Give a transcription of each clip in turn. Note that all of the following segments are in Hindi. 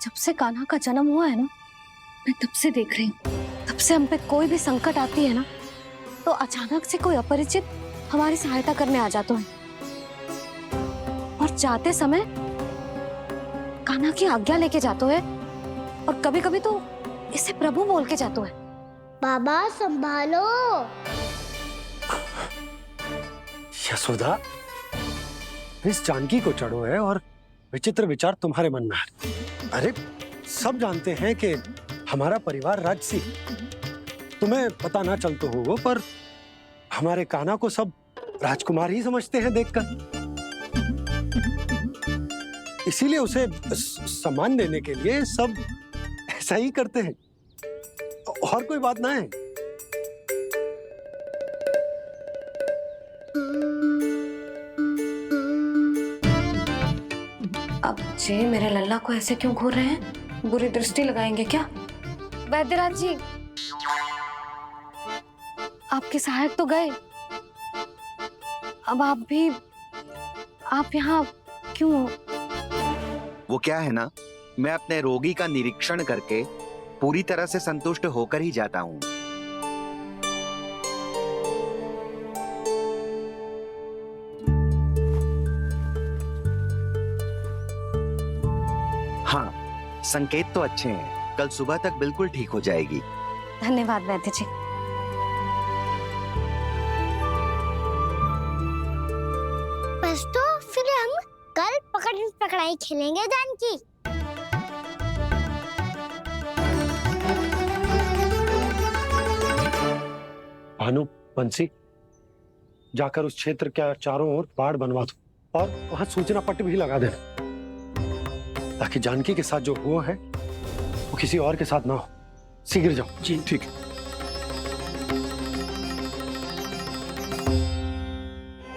जब से कान्हा का जन्म हुआ है ना, मैं तब से देख रही हूँ, तब से हम पे कोई भी संकट आती है ना, तो अचानक से कोई अपरिचित हमारी सहायता करने आ जाता है और जाते समय कान्हा की आज्ञा लेके जाते है और कभी कभी तो इसे प्रभु बोल के जाते है। बाबा संभालो। यशोदा, इस जानकी को चढ़ो है और विचित्र विचार तुम्हारे मन में है। अरे सब जानते हैं कि हमारा परिवार राजसी, तुम्हें पता ना चलता हो वो, पर हमारे कान्हा को सब राजकुमार ही समझते हैं देखकर, इसीलिए उसे सम्मान देने के लिए सब ऐसा ही करते हैं, और कोई बात ना है। अब जे मेरे लल्ला को ऐसे क्यों घूर रहे हैं? बुरी दृष्टि लगाएंगे क्या? वैद्यराज जी, आपके सहायक तो गए, अब आप यहाँ क्यों? वो क्या है ना, मैं अपने रोगी का निरीक्षण करके पूरी तरह से संतुष्ट होकर ही जाता हूँ। हाँ, संकेत तो अच्छे हैं, कल सुबह तक बिल्कुल ठीक हो जाएगी। धन्यवाद वैद्य जी। बस तो फिर हम कल पकड़न पकड़ाई खेलेंगे जानकी। भानु, बंसी, जाकर उस क्षेत्र के चारों ओर बाड़ बनवा दो और वहां सूचना पट्ट भी लगा देना, ताकि जानकी के साथ जो हुआ है वो किसी और के साथ ना हो। शीघ्र जाओ। जी ठीक है।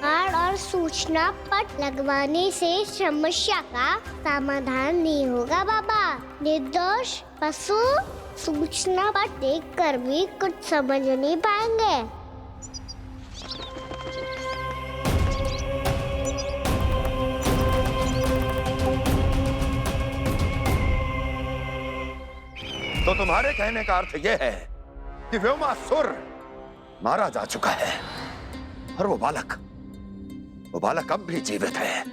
बाड़ और सूचना पट लगवाने से समस्या का समाधान नहीं होगा बाबा। निर्दोष पशु सूचना पट देखकर भी कुछ समझ नहीं पाएंगे। तो तुम्हारे कहने का अर्थ यह है कि व्योमासुर मारा जा चुका है और वो बालक अब भी जीवित है।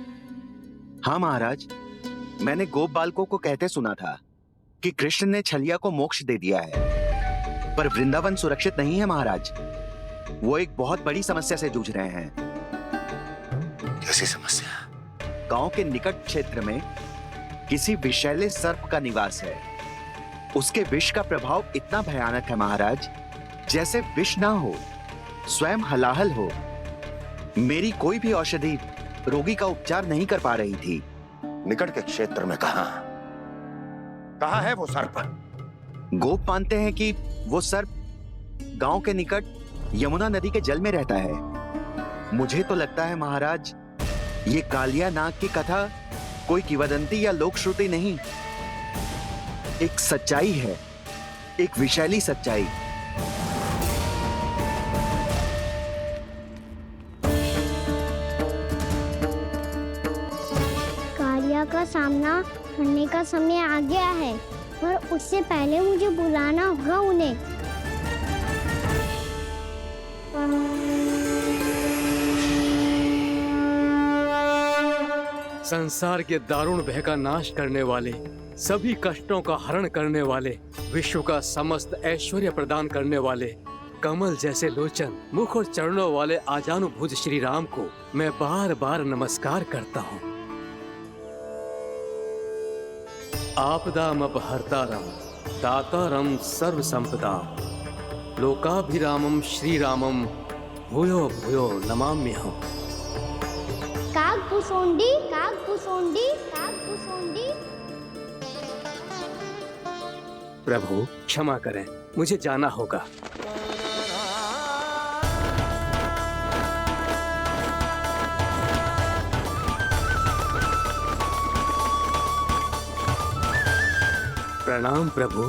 हाँ महाराज, मैंने गोप बालकों को कहते सुना था कि कृष्ण ने छलिया को मोक्ष दे दिया है, पर वृंदावन सुरक्षित नहीं है महाराज। वो एक बहुत बड़ी समस्या से जूझ रहे हैं। कैसी समस्या? गांव के निकट क्षेत्र में किसी विषैले सर्प का निवास है। उसके विष का प्रभाव इतना भयानक है महाराज, जैसे विष ना हो, स्वयं हलाहल हो। मेरी कोई भी औषधि रोगी का उपचार नहीं कर पा रही थी। निकट के क्षेत्र में कहाँ है वो सर्प? गोप मानते हैं कि वो सर्प गांव के निकट यमुना नदी के जल में रहता है। मुझे तो लगता है महाराज, ये कालिया नाग की कथा कोई किंवदंती या लोक श्रुति नहीं, एक सच्चाई है, एक विषैली सच्चाई। कालिया का सामना करने का समय आ गया है, पर उससे पहले मुझे बुलाना होगा उन्हें। संसार के दारुण भय का नाश करने वाले, सभी कष्टों का हरण करने वाले, विश्व का समस्त ऐश्वर्य प्रदान करने वाले, कमल जैसे लोचन, मुख और चरणों वाले आजानुभुज श्री राम को मैं बार बार नमस्कार करता हूँ। आपदामपहर्तारं दातारं सर्व संपदाम लोकाभिरामं श्री रामं भूयो भूयो नमाम्यहम्। कागभूसुंडी, कागभूसुंडी, कागभूसुंडी। प्रभु क्षमा करें, मुझे जाना होगा। प्रणाम प्रभु।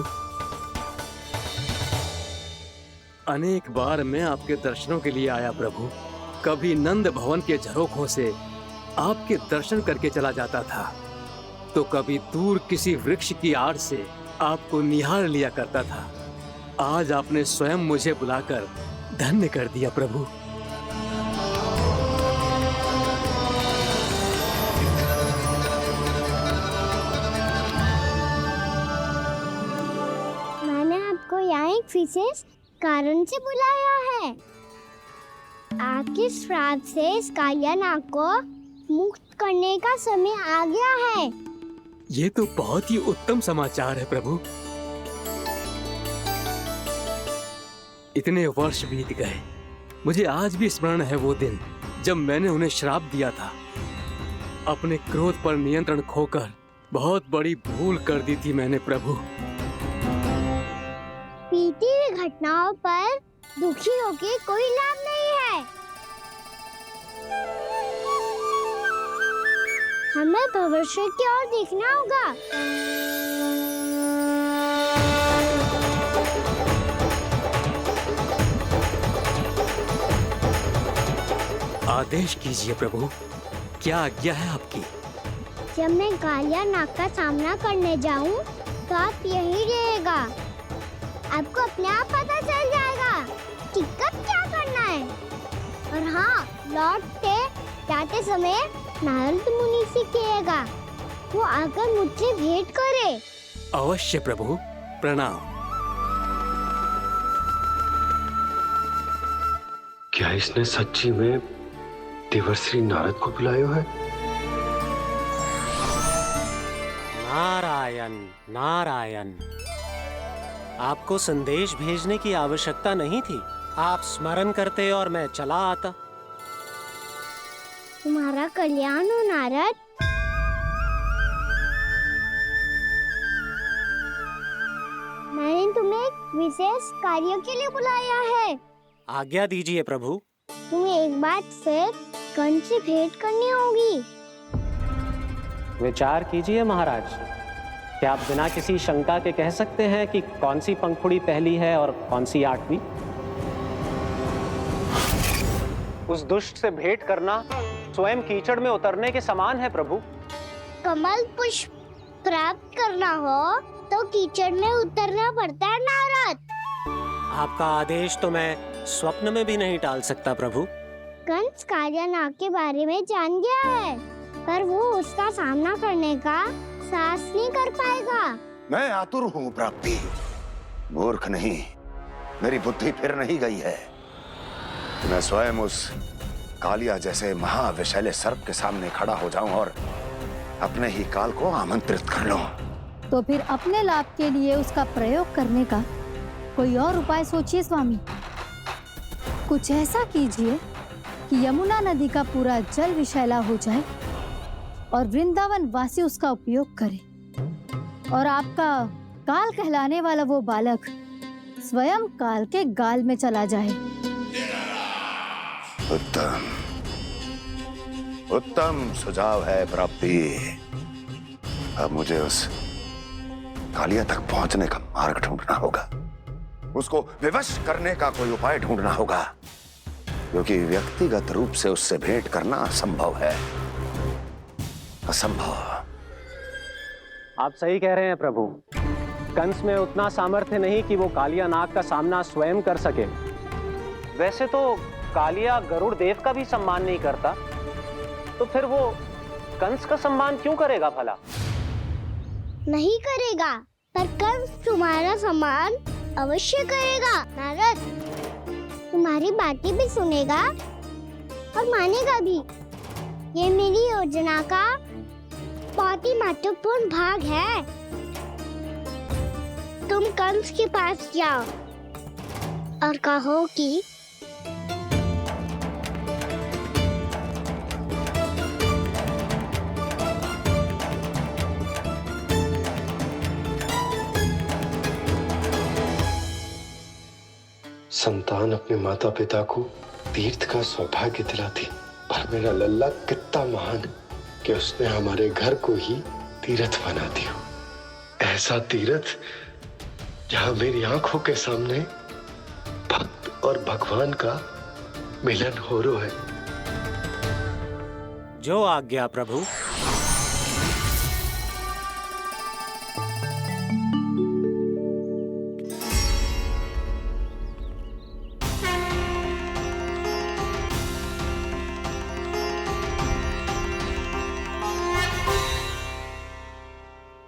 अनेक बार मैं आपके दर्शनों के लिए आया प्रभु। कभी नंद भवन के झरोखों से आपके दर्शन करके चला जाता था, तो कभी दूर किसी वृक्ष की आड़ से आपको निहार लिया करता था। आज आपने स्वयं मुझे बुलाकर धन्य कर दिया प्रभु। मैंने आपको यहाँ एक विशेष कारण से बुलाया है। आपके श्राप से इस कालिया नाग को मुक्त करने का समय आ गया है। ये तो बहुत ही उत्तम समाचार है प्रभु। इतने वर्ष बीत गए, मुझे आज भी स्मरण है वो दिन जब मैंने उन्हें श्राप दिया था। अपने क्रोध पर नियंत्रण खोकर बहुत बड़ी भूल कर दी थी मैंने प्रभु। बीती हुई घटनाओं पर दुखी होके कोई लाभ नहीं है। हमें भविष्य की ओर देखना होगा। आदेश कीजिए प्रभु, क्या आज्ञा है आपकी? जब मैं कालिया नाग का सामना करने जाऊं, तो आप यही रहेगा। आपको अपने आप पता चल जाएगा कि कब क्या करना है। और हाँ, लौटते जाते समय नारद मुनि से कहिएगा, वो आकर मुझसे भेंट करे। अवश्य प्रभु, प्रणाम। क्या इसने सच्ची में देवर्षि नारद को बुलाया है? नारायण नारायण, आपको संदेश भेजने की आवश्यकता नहीं थी। आप स्मरण करते और मैं चला आता। तुम्हारा कल्याण हो नारद। मैंने तुम्हें एक विशेष कार्य के लिए बुलाया है। आज्ञा दीजिए प्रभु। तुम्हें एक बार फिर कंस से भेंट करनी होगी। विचार कीजिए महाराज, क्या आप बिना किसी शंका के कह सकते हैं कि कौन सी पंखुड़ी पहली है और कौन सी आठवीं? उस दुष्ट से भेंट करना स्वयं कीचड़ में उतरने के समान है प्रभु। कमल पुष्प प्राप्त करना हो तो कीचड़ में उतरना पड़ता है नारद। आपका आदेश तो मैं स्वप्न में भी नहीं टाल सकता प्रभु। कंस कालिया नाग के बारे में जान गया है, पर वो उसका सामना करने का साहस नहीं कर पाएगा। मैं आतुर हूँ प्राप्ति, मूर्ख नहीं। मेरी बुद्धि फिर नहीं गई है। मैं स्वयं उस कालिया जैसे महाविषैले सर्प के सामने खड़ा हो जाऊं और अपने ही काल को आमंत्रित कर लूं। तो फिर अपने लाभ के लिए उसका प्रयोग करने का कोई और उपाय सोचिए स्वामी। कुछ ऐसा कीजिए कि यमुना नदी का पूरा जल विषैला हो जाए और वृंदावन वासी उसका उपयोग करे, और आपका काल कहलाने वाला वो बालक स्वयं काल के गाल में चला जाए। उत्तम उत्तम सुझाव है प्राप्ति। अब मुझे उस कालिया तक पहुंचने का मार्ग ढूंढना होगा। उसको विवश करने का कोई उपाय ढूंढना होगा, क्योंकि व्यक्तिगत रूप से उससे भेंट करना असंभव है। असंभव। आप सही कह रहे हैं प्रभु। कंस में उतना सामर्थ्य नहीं कि वो कालिया नाग का सामना स्वयं कर सके। वैसे तो कालिया गरुड़ देव का भी सम्मान नहीं करता, तो फिर वो कंस का सम्मान क्यों करेगा भला? नहीं करेगा, पर कंस तुम्हारा सम्मान अवश्य करेगा नारद। तुम्हारी बातें भी सुनेगा और मानेगा भी। ये मेरी योजना का बहुत ही महत्वपूर्ण भाग है। तुम कंस के पास जाओ और कहो कि संतान अपने माता पिता को तीर्थ का सौभाग्य दिलाती, और मेरा लल्ला कितना महान कि उसने हमारे घर को ही तीर्थ बना दिया। ऐसा तीर्थ जहां मेरी आंखों के सामने भक्त और भगवान का मिलन हो रहा है। जो आज्ञा प्रभु।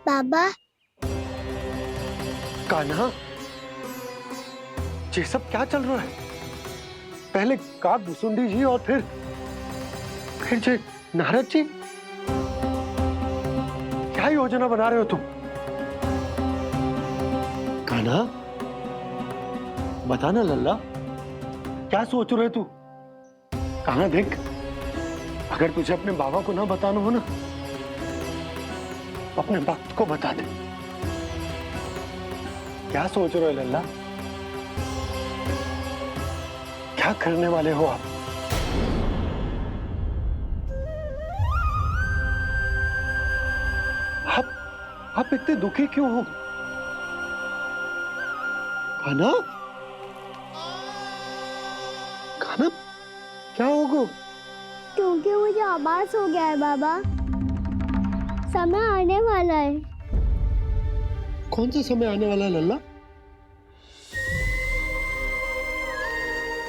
बाबा कान्हा, ये सब क्या चल रहा है? पहले काग भुसुंडी जी और फिर ये नारद जी। क्या योजना बना रहे हो तुम? कान्हा, बताना लल्ला, क्या सोच रहे तू? कान्हा देख, अगर तुझे अपने बाबा को ना बताना हो ना, अपने भक्त को बता दे। क्या सोच रहे हो लल्ला? क्या करने वाले हो आप? आप इतने दुखी क्यों हो? कान्हा, कान्हा, क्या होगा? क्योंकि मुझे आभास हो गया है बाबा, समय आने वाला है। कौन सा समय आने वाला है लल्ला?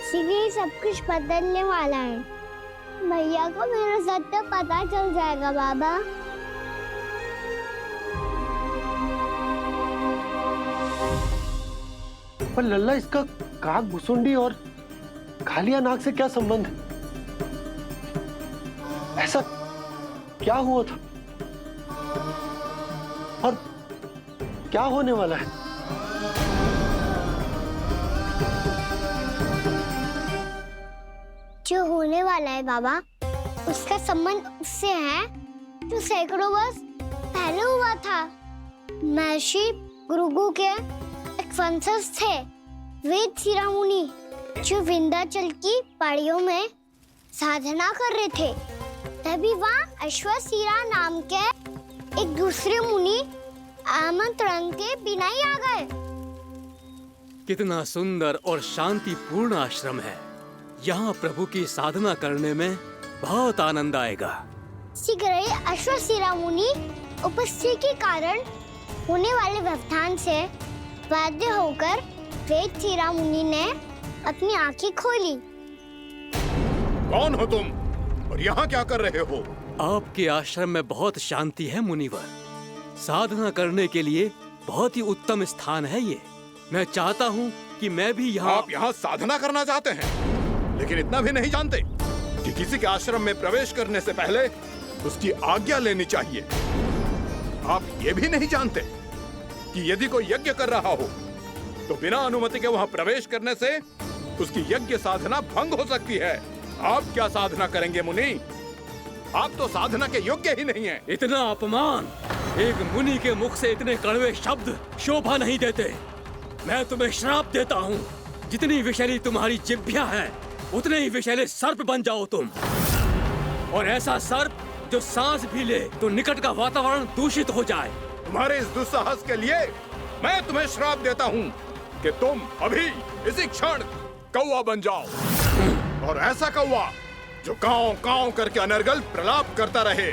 शीघ्र ही सब कुछ बदलने वाला है। भैया को मेरा सत्य पता चल जाएगा बाबा। पर लल्ला, इसका काग भुसुंडी और कालिया नाग से क्या संबंध है? ऐसा क्या हुआ था और क्या होने वाला है? जो होने वाला है बाबा, उसका संबंध उससे है जो सैकड़ों वर्ष पहले हुआ था। महर्षि भृगु के एक वंशज थे वेद शिरोमणि, जो विंध्याचल की पहाड़ियों में साधना कर रहे थे। तभी वहाँ अश्वशिरा नाम के एक दूसरे मुनि आमंत्रण के बिना ही आ गए। कितना सुंदर और शांतिपूर्ण आश्रम है। यहाँ प्रभु की साधना करने में बहुत आनंद आएगा। शीघ्र ही अश्वशिरा मुनि उपस्थिति के कारण होने वाले व्यवधान से बाध्य होकर वेद शिरोमणि ने अपनी आंखें खोली। कौन हो तुम और यहाँ क्या कर रहे हो? आपके आश्रम में बहुत शांति है मुनिवर। साधना करने के लिए बहुत ही उत्तम स्थान है ये। मैं चाहता हूँ कि मैं भी यहाँ। आप यहाँ साधना करना चाहते हैं, लेकिन इतना भी नहीं जानते कि किसी के आश्रम में प्रवेश करने से पहले उसकी आज्ञा लेनी चाहिए। आप ये भी नहीं जानते कि यदि कोई यज्ञ कर रहा हो तो बिना अनुमति के वहाँ प्रवेश करने से उसकी यज्ञ साधना भंग हो सकती है। आप क्या साधना करेंगे मुनि? आप तो साधना के योग्य ही नहीं हैं। इतना अपमान! एक मुनि के मुख से इतने कड़वे शब्द शोभा नहीं देते। मैं तुम्हें श्राप देता हूँ, जितनी विषैली तुम्हारी जिह्वा है उतने ही विषैले सर्प बन जाओ तुम। और ऐसा सर्प जो सांस भी ले तो निकट का वातावरण दूषित हो जाए। तुम्हारे इस दुस्साहस के लिए मैं तुम्हें श्राप देता हूँ कि तुम अभी इसी क्षण कौवा बन जाओ, और ऐसा कौवा जो कांव कांव करके अनर्गल प्रलाप करता रहे।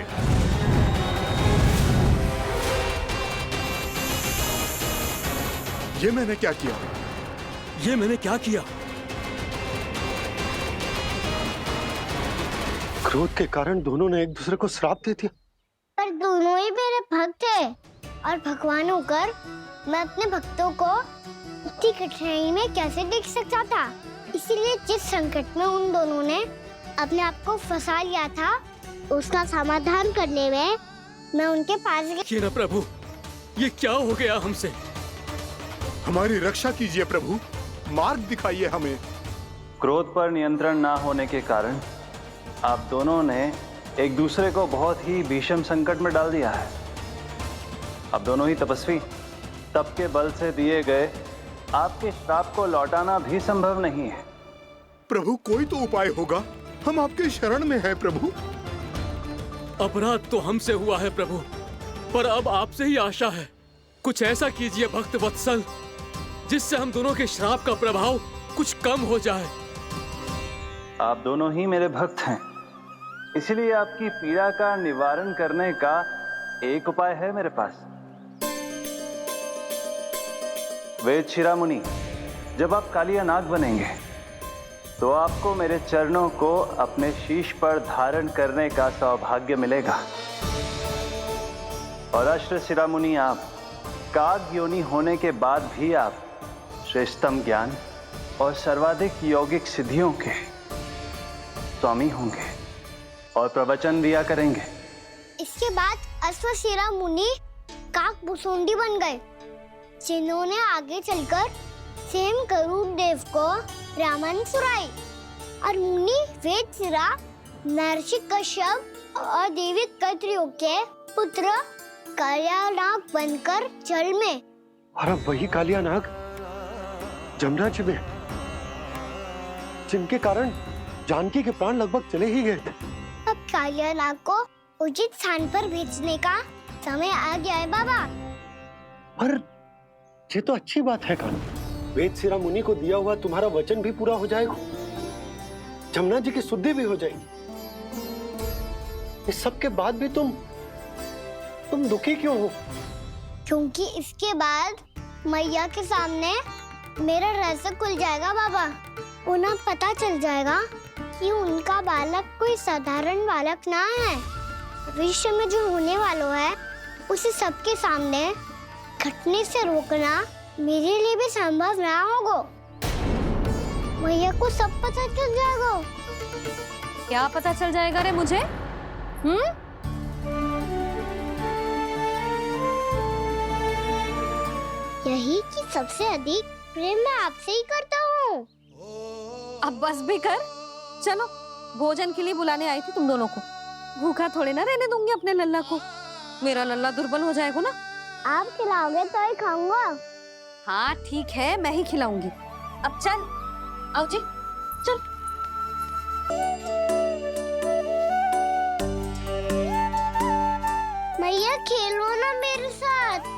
ये मैंने क्या किया? ये मैंने क्या किया? क्रोध के कारण दोनों ने एक दूसरे को श्राप दे दिया। पर दोनों ही मेरे भक्त हैं, और भगवान होकर मैं अपने भक्तों को इतनी कठिनाई में कैसे देख सकता था। इसीलिए जिस संकट में उन दोनों ने अपने आप को फंसा लिया था, उसका समाधान करने में मैं उनके पास गई। ये ना प्रभु, ये क्या हो गया हमसे? हमारी रक्षा कीजिए प्रभु, मार्ग दिखाइए हमें। क्रोध पर नियंत्रण ना होने के कारण आप दोनों ने एक दूसरे को बहुत ही भीषण संकट में डाल दिया है। आप दोनों ही तपस्वी, तप के बल से दिए गए आपके श्राप को लौटाना भी संभव नहीं है। प्रभु कोई तो उपाय होगा, हम आपके शरण में हैं प्रभु। अपराध तो हमसे हुआ है प्रभु, पर अब आपसे ही आशा है। कुछ ऐसा कीजिए भक्त वत्सल, जिससे हम दोनों के श्राप का प्रभाव कुछ कम हो जाए। आप दोनों ही मेरे भक्त हैं, इसलिए आपकी पीड़ा का निवारण करने का एक उपाय है मेरे पास। वेद शिरोमणि, जब आप कालिया नाग बनेंगे तो आपको मेरे चरणों को अपने शीश पर धारण करने का सौभाग्य मिलेगा। और अश्र शिरामुनि, आप काग योनि होने के बाद भी आप श्रेष्ठतम ज्ञान और सर्वाधिक यौगिक सिद्धियों के स्वामी होंगे और प्रवचन दिया करेंगे। इसके बाद अश्वशिरा मुनि काक भुसुंडी बन गए, जिन्होंने आगे चलकर स्वयं गरुड़ देव को रामायण सुनाई। और मुनि वेदशिरा, महर्षि कश्यप और देवी कत्रियों के पुत्र कालियानाग बनकर जल में, और अब वही कालियानाग जमराज में, जिनके कारण जानकी के प्राण लगभग चले ही गए थे। अब कालियानाग को उचित स्थान पर भेजने का समय आ गया है बाबा। और ये तो अच्छी बात है कान्हा, वेदशिरा मुनि को दिया हुआ तुम्हारा वचन भी पूरा हो जाएगा, जमुना जी की शुद्धि भी हो जाएगी। इस सब के बाद भी तुम दुखी क्यों हो? क्योंकि इसके बाद मैया के सामने मेरा रहस्य खुल जाएगा बाबा। उन्हें पता चल जाएगा कि उनका बालक कोई साधारण बालक ना है। भविष्य में जो होने वाला है उसे सबके सामने घटने से रोकना मेरे लिए भी संभव ना होगा। मैया को सब पता चल जाएगा। क्या पता चल जाएगा रे मुझे? यही कि सबसे अधिक प्रेम मैं आपसे ही करता हूँ। अब बस भी कर, चलो भोजन के लिए बुलाने आई थी तुम दोनों को। भूखा थोड़े ना रहने दूंगी अपने लल्ला को, मेरा लल्ला दुर्बल हो जाएगा ना। आप खिलाओगे तो ही खाऊंगा। हाँ ठीक है, मैं ही खिलाऊंगी। अब चल, आओ जी, चल। मैया खेलो ना मेरे साथ।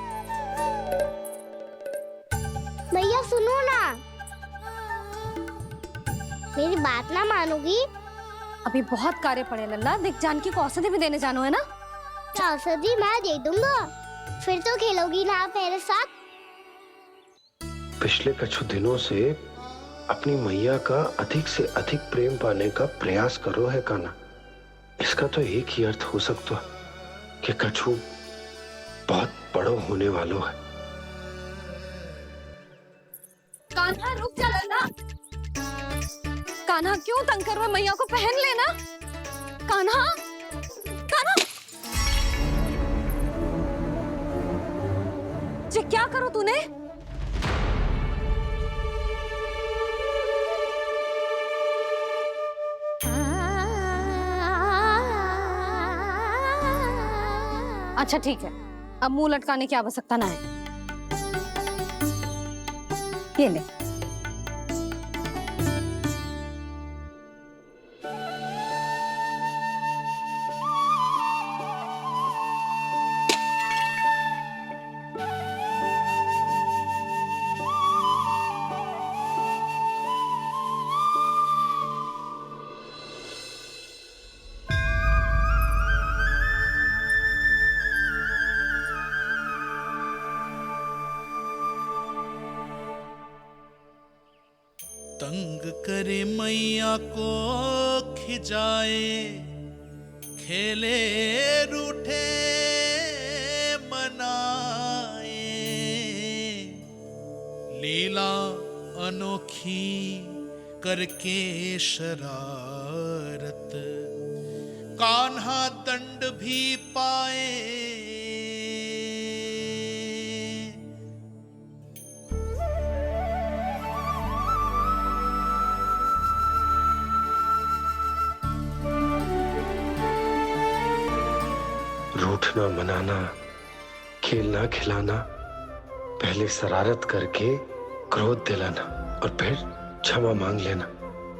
मैया सुनो ना, मेरी बात ना मानोगी? अभी बहुत कार्य पड़े लल्ला, देख जानकी को औषधि भी देने जानो है ना। औषधि मैं दे दूंगा, फिर तो खेलोगी ना आप मेरे साथ। पिछले कुछ दिनों से अपनी मैया का अधिक से अधिक प्रेम पाने का प्रयास करो है कान्हा। इसका तो एक ही अर्थ हो सकता है कि कछु बहुत बड़ो होने वालों है। कान्हा रुक जा लल्ला। कान्हा क्यों तंग कर रहा है? मैया को पहन लेना। कान्हा, कान्हा, ये क्या करो तूने? अच्छा ठीक है, अब मुंह लटकाने की आवश्यकता ना है। ये ले। तंग करे मैया को खिजाए, खेले रूठे मनाए, लीला अनोखी करके शरारत, कान्हा दंड भी पाए। रूठना मनाना, खेलना खिलाना, पहले शरारत करके क्रोध दिलाना और फिर क्षमा मांग लेना,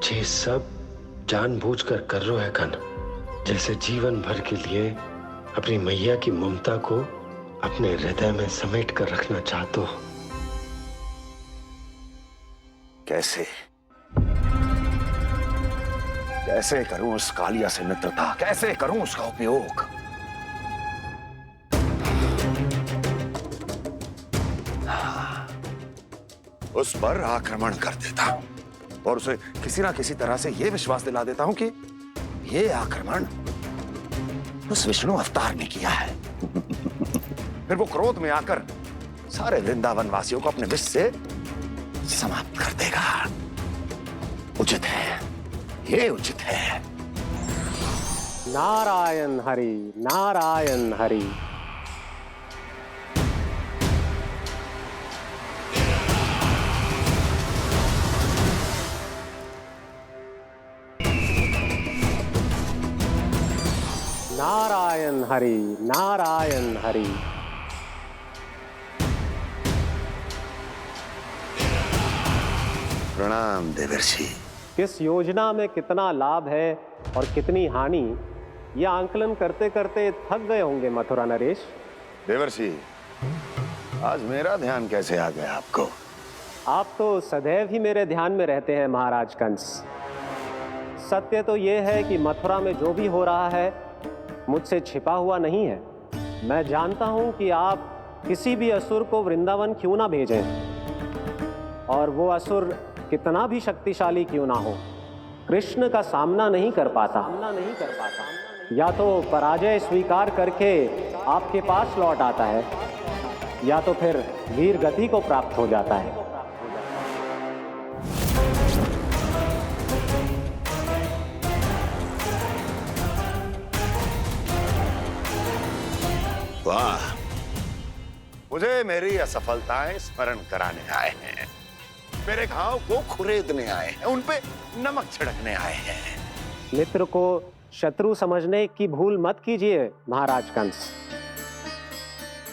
ये सब जानबूझकर कर रहे है कान्हा। जैसे जीवन भर के लिए अपनी मैया की ममता को अपने हृदय में समेट कर रखना चाहते हो। कैसे कैसे करूं उस कालिया से मित्रता, कैसे करूं उसका उपयोग? उस पर आक्रमण कर देता हूं और उसे किसी ना किसी तरह से यह विश्वास दिला देता हूं कि यह आक्रमण उस विष्णु अवतार ने किया है। फिर वो क्रोध में आकर सारे वृंदावन वासियों को अपने विष से समाप्त कर देगा। उचित है, ये उचित है। नारायण हरि, नारायण हरि। नारायण हरि, नारायण हरि। प्रणाम देवर्षि। किस योजना में कितना लाभ है और कितनी हानि, यह आंकलन करते करते थक गए होंगे मथुरा नरेश। देवर्षि, आज मेरा ध्यान कैसे आ गया आपको? आप तो सदैव ही मेरे ध्यान में रहते हैं महाराज कंस। सत्य तो यह है कि मथुरा में जो भी हो रहा है मुझसे छिपा हुआ नहीं है। मैं जानता हूं कि आप किसी भी असुर को वृंदावन क्यों ना भेजें, और वो असुर कितना भी शक्तिशाली क्यों ना हो, कृष्ण का सामना नहीं कर पाता। या तो पराजय स्वीकार करके आपके पास लौट आता है, या तो फिर वीर गति को प्राप्त हो जाता है। वाह, मुझे मेरी असफलताएं स्मरण कराने आए हैं, मेरे घाव को खुरेदने आए हैं, उन पे नमक छिड़कने आए हैं। मित्र को शत्रु समझने की भूल मत कीजिए महाराज कंस।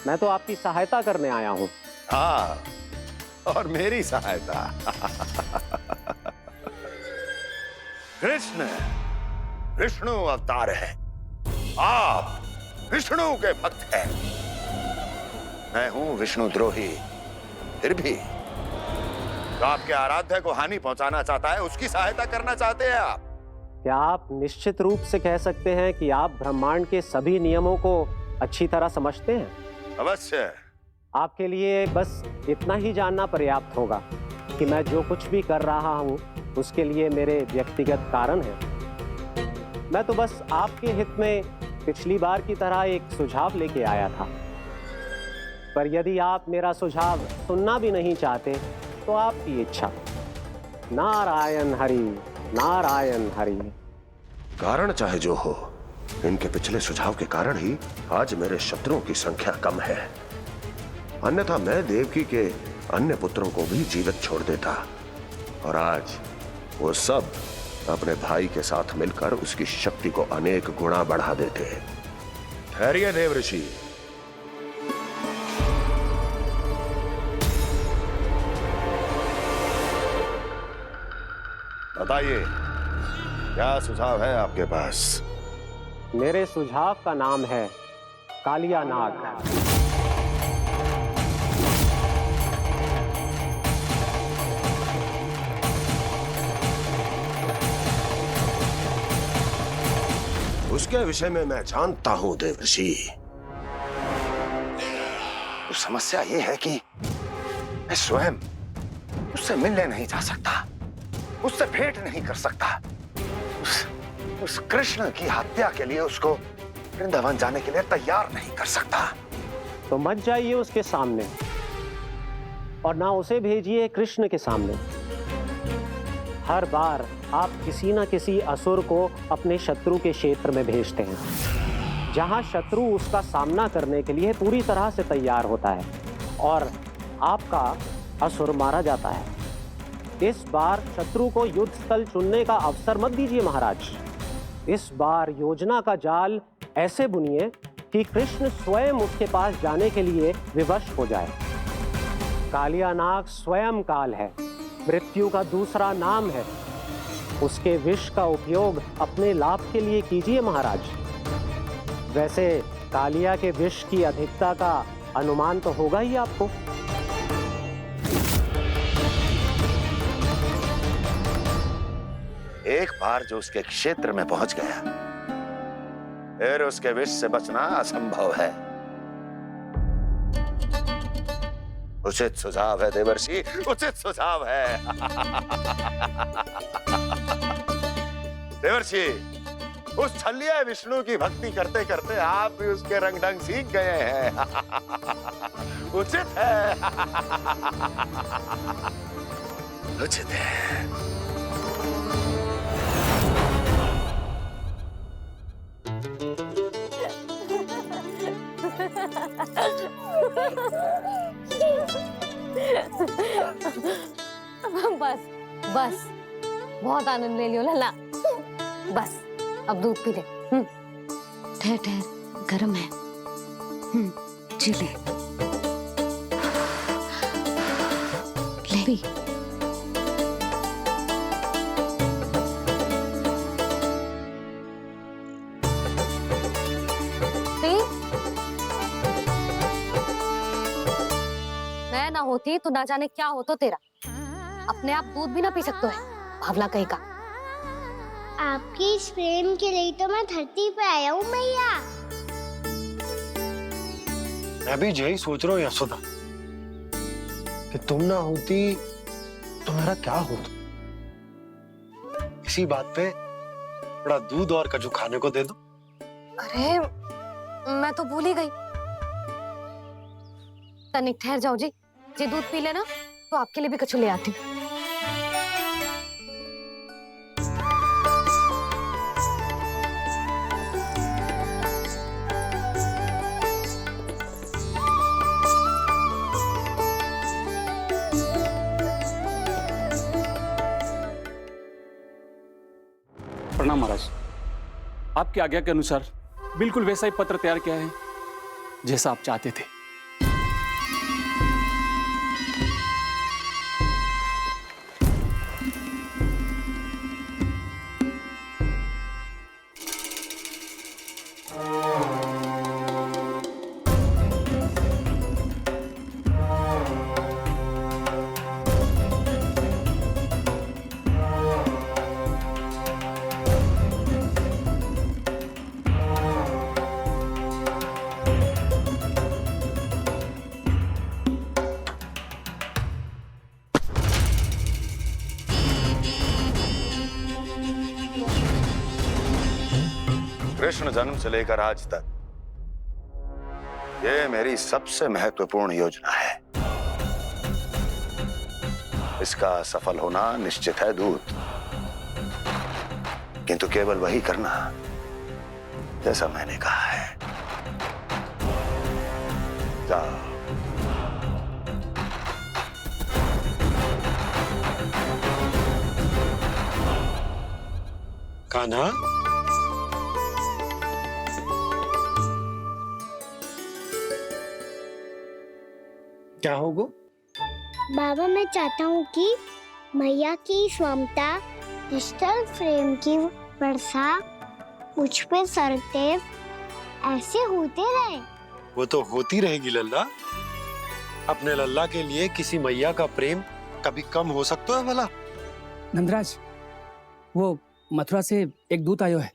मैं तो आपकी सहायता करने आया हूं। हाँ, और मेरी सहायता। कृष्ण विष्णु अवतार है, आप विष्णु के भक्त हैं। मैं हूं विष्णु द्रोही, फिर भी तो आपके आराध्य को हानि पहुंचाना चाहता है, उसकी सहायता करना चाहते हैं आप। क्या आप निश्चित रूप से कह सकते हैं कि आप ब्रह्मांड के सभी नियमों को अच्छी तरह समझते हैं? अवश्य। आपके लिए बस इतना ही जानना पर्याप्त होगा कि मैं जो कुछ भी कर रहा हूं उसके लिए मेरे व्यक्तिगत कारण हैं। मैं तो बस आपके हित में पिछली बार की तरह एक सुझाव लेके आया था, पर यदि आप मेरा सुझाव सुनना भी नहीं चाहते तो आपकी इच्छा। नारायण हरि, नारायण हरि। कारण चाहे जो हो, इनके पिछले सुझाव के कारण ही आज मेरे शत्रुओं की संख्या कम है। अन्यथा मैं देवकी के अन्य पुत्रों को भी जीवित छोड़ देता, और आज वो सब अपने भाई के साथ मिलकर उसकी शक्ति को अनेक गुना बढ़ा देते। ठहरिए देवऋषि, बताइए क्या सुझाव है आपके पास? मेरे सुझाव का नाम है कालिया नाग। उसके विषय में मैं जानता हूं देवर्षि। तो समस्या यह है कि मैं स्वयं उससे मिलने नहीं जा सकता, उससे भेंट नहीं कर सकता। उस कृष्ण की हत्या के लिए उसको वृंदावन जाने के लिए तैयार नहीं कर सकता। तो मत जाइए उसके सामने, और ना उसे भेजिए कृष्ण के सामने। हर बार आप किसी ना किसी असुर को अपने शत्रु के क्षेत्र में भेजते हैं, जहां शत्रु उसका सामना करने के लिए पूरी तरह से तैयार होता है और आपका असुर मारा जाता है। इस बार शत्रु को युद्ध स्थल चुनने का अवसर मत दीजिए महाराज। इस बार योजना का जाल ऐसे बुनिए कि कृष्ण स्वयं उसके पास जाने के लिए विवश हो जाए। कालिया नाग स्वयं काल है, मृत्यु का दूसरा नाम है। उसके विष का उपयोग अपने लाभ के लिए कीजिए महाराज। वैसे कालिया के विष की अधिकता का अनुमान तो होगा ही आपको। एक बार जो उसके क्षेत्र में पहुंच गया, फिर उसके विष से बचना असंभव है। उचित सुझाव है देवर्षि, उचित सुझाव है। देवर्षि, उस छलिया विष्णु की भक्ति करते करते आप भी उसके रंग ढंग सीख गए हैं। उचित है। उचित है। बस बस बहुत आनंद ले लियो लल्ला। बस अब दूध पी ले। ठहर ठहर, गर्म है। जी ले ले पी। मैं ना होती तो ना जाने क्या हो तो तेरा। अपने आप दूध भी ना पी सकते है, भावला कहीं का। आपकी इस प्रेम के लिए तो मैं धरती पे आया हूँ मैया। मैं भी यही सोच रहा हूँ यशोदा कि तुम ना होती तो मेरा क्या होता। इसी बात पे थोड़ा दूध और कजू खाने को दे दो। अरे मैं तो भूल ही गई। तनिक ठहर जाओ जी दूध पी लेना तो आपके लिए भी कछु ले आती हूँ। प्रणाम महाराज। आपकी आज्ञा के अनुसार बिल्कुल वैसा ही पत्र तैयार किया है जैसा आप चाहते थे। कृष्ण जन्म से लेकर आज तक ये मेरी सबसे महत्वपूर्ण योजना है। इसका सफल होना निश्चित है दूत, किंतु केवल वही करना जैसा मैंने कहा है। जाओ। कान्हा, क्या होगा? बाबा मैं चाहता हूँ कि मैया की ममता क्रिस्टल फ्रेम की वर्षा मुझ पे सरते ऐसे होते रहे। वो तो होती रहेगी लल्ला। अपने लल्ला के लिए किसी मैया का प्रेम कभी कम हो सकता है भला? नंदराज, वो मथुरा से एक दूत आयो है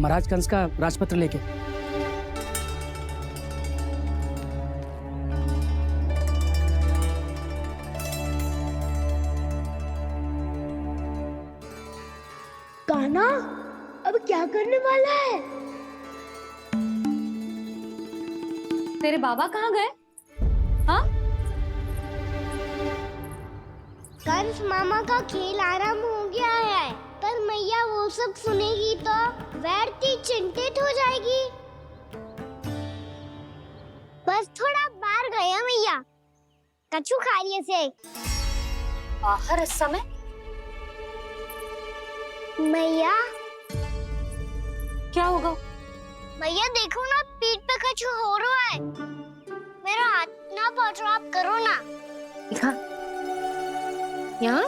महाराज कंस का राजपत्र लेके। कान्हा अब क्या करने वाला है? तेरे बाबा कहाँ गए? हाँ? कंस मामा का खेल आरंभ हो गया है, पर मैया वो सब सुनेगी तो व्यर्थ चिंतित हो जाएगी। बस थोड़ा बाहर गया मैया, कछु खा लिया से। बाहर इस समय? मैया क्या होगा? मैया देखो ना, पीठ पे कछु हो रहा है। मेरा हाथ ना पकड़ो, आप करो ना। यहाँ?